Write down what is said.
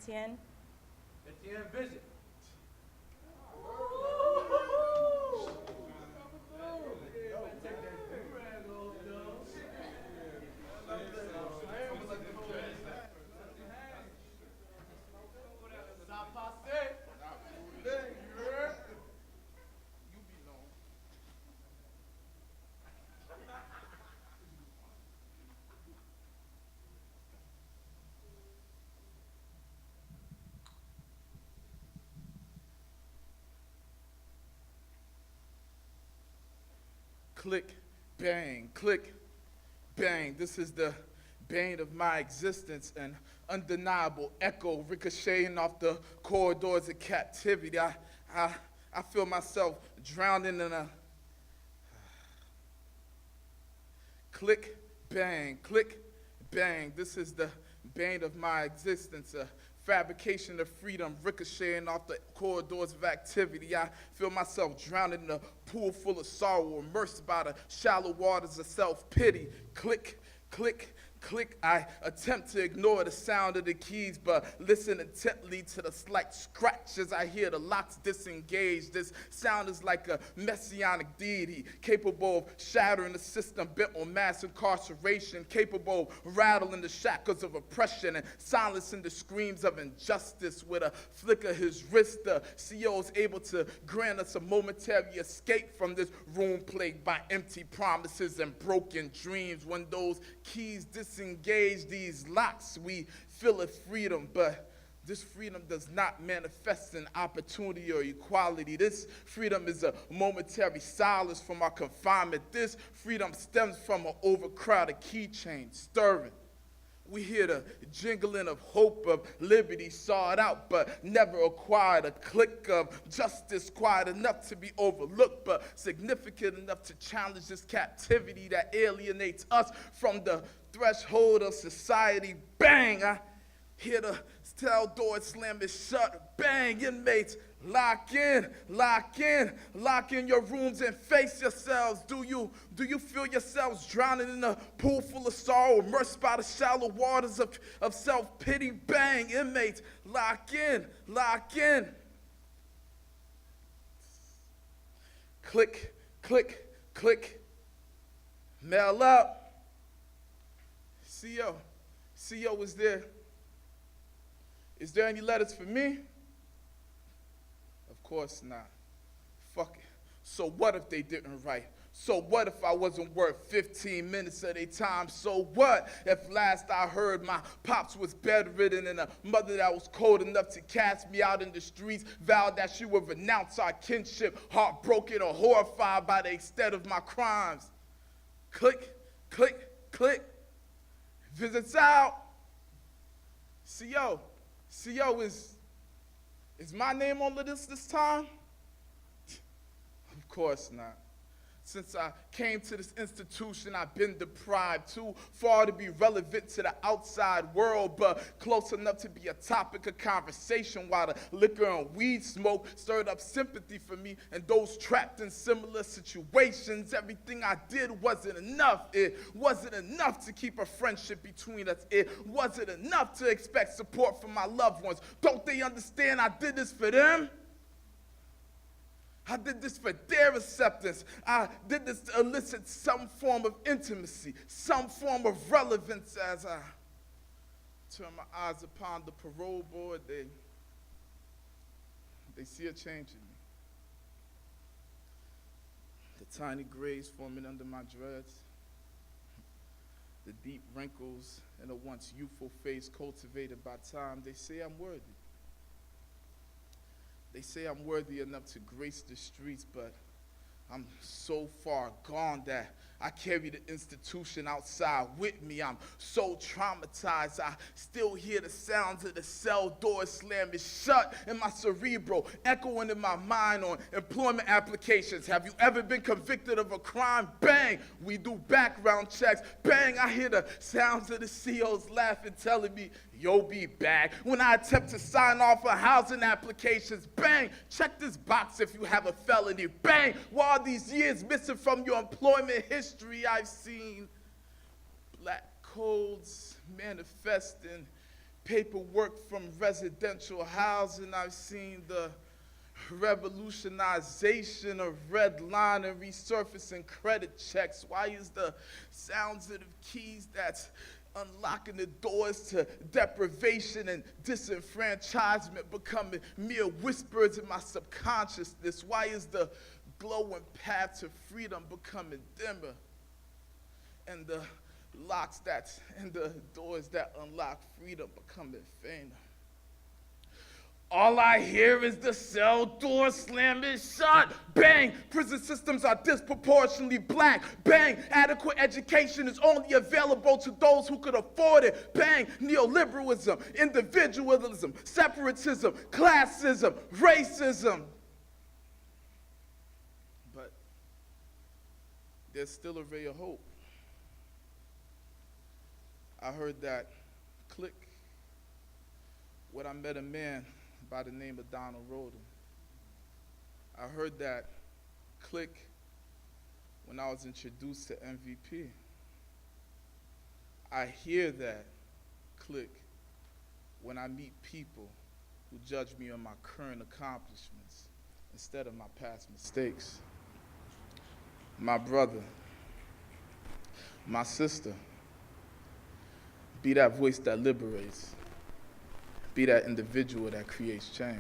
Etienne. Etienne, visit. Click, bang. This is the bane of my existence, an undeniable echo ricocheting off the corridors of captivity. I feel myself drowning in a click, bang. This is the bane of my existence, a fabrication of freedom ricocheting off the corridors of activity. I feel myself drowning in a pool full of sorrow, immersed by the shallow waters of self-pity. Click. I attempt to ignore the sound of the keys, but listen intently to the slight scratch as I hear the locks disengage. This sound is like a messianic deity, capable of shattering the system bent on mass incarceration, capable of rattling the shackles of oppression and silencing the screams of injustice. With a flick of his wrist, the CEO is able to grant us a momentary escape from this room plagued by empty promises and broken dreams. When those keys disengage these locks, we feel a freedom, but this freedom does not manifest in opportunity or equality. This freedom is a momentary solace from our confinement. This freedom stems from an overcrowded keychain stirring. We hear the jingling of hope of liberty sought out, but never acquired. A click of justice quiet enough to be overlooked, but significant enough to challenge this captivity that alienates us from the threshold of society. Bang! I hear the cell door slamming shut. Bang! Inmates, lock in your rooms and face yourselves. Do you feel yourselves drowning in a pool full of sorrow, immersed by the shallow waters of self-pity? Bang! Inmates, lock in. Click. Mail up. CEO, is there any letters for me? Of course not. Fuck it. So what if they didn't write? So what if I wasn't worth 15 minutes of their time? So what if last I heard my pops was bedridden and a mother that was cold enough to cast me out in the streets vowed that she would renounce our kinship, heartbroken or horrified by the extent of my crimes? Click. Visits out. CO, is my name on the list this time? Of course not. Since I came to this institution, I've been deprived, too far to be relevant to the outside world, but close enough to be a topic of conversation while the liquor and weed smoke stirred up sympathy for me and those trapped in similar situations. Everything I did wasn't enough. It wasn't enough to keep a friendship between us. It wasn't enough to expect support from my loved ones. Don't they understand I did this for them? I did this for their acceptance. I did this to elicit some form of intimacy, some form of relevance. As I turn my eyes upon the parole board, they see a change in me. The tiny grays forming under my dreads, the deep wrinkles in a once youthful face cultivated by time. They say I'm worthy. They say I'm worthy enough to grace the streets, but I'm so far gone that I carry the institution outside with me. I'm so traumatized, I still hear the sounds of the cell door slamming shut in my cerebral, echoing in my mind on employment applications. Have you ever been convicted of a crime? Bang! We do background checks. Bang! I hear the sounds of the COs laughing, telling me, you'll be back. When I attempt to sign off on housing applications, bang, check this box if you have a felony. Bang, while these years missing from your employment history, I've seen black codes manifesting paperwork from residential housing. I've seen the revolutionization of redline and resurfacing credit checks. Why is the sounds of keys that's unlocking the doors to deprivation and disenfranchisement becoming mere whispers in my subconsciousness? Why is the glowing path to freedom becoming dimmer? And the locks and the doors that unlock freedom becoming fainter. All I hear is the cell door slamming shut. Bang! Prison systems are disproportionately black. Bang! Adequate education is only available to those who could afford it. Bang! Neoliberalism, individualism, separatism, classism, racism. But there's still a ray of hope. I heard that click when I met a man by the name of Donald Roden. I heard that click when I was introduced to MVP. I hear that click when I meet people who judge me on my current accomplishments instead of my past mistakes. My brother, my sister, be that voice that liberates. Be that individual that creates change.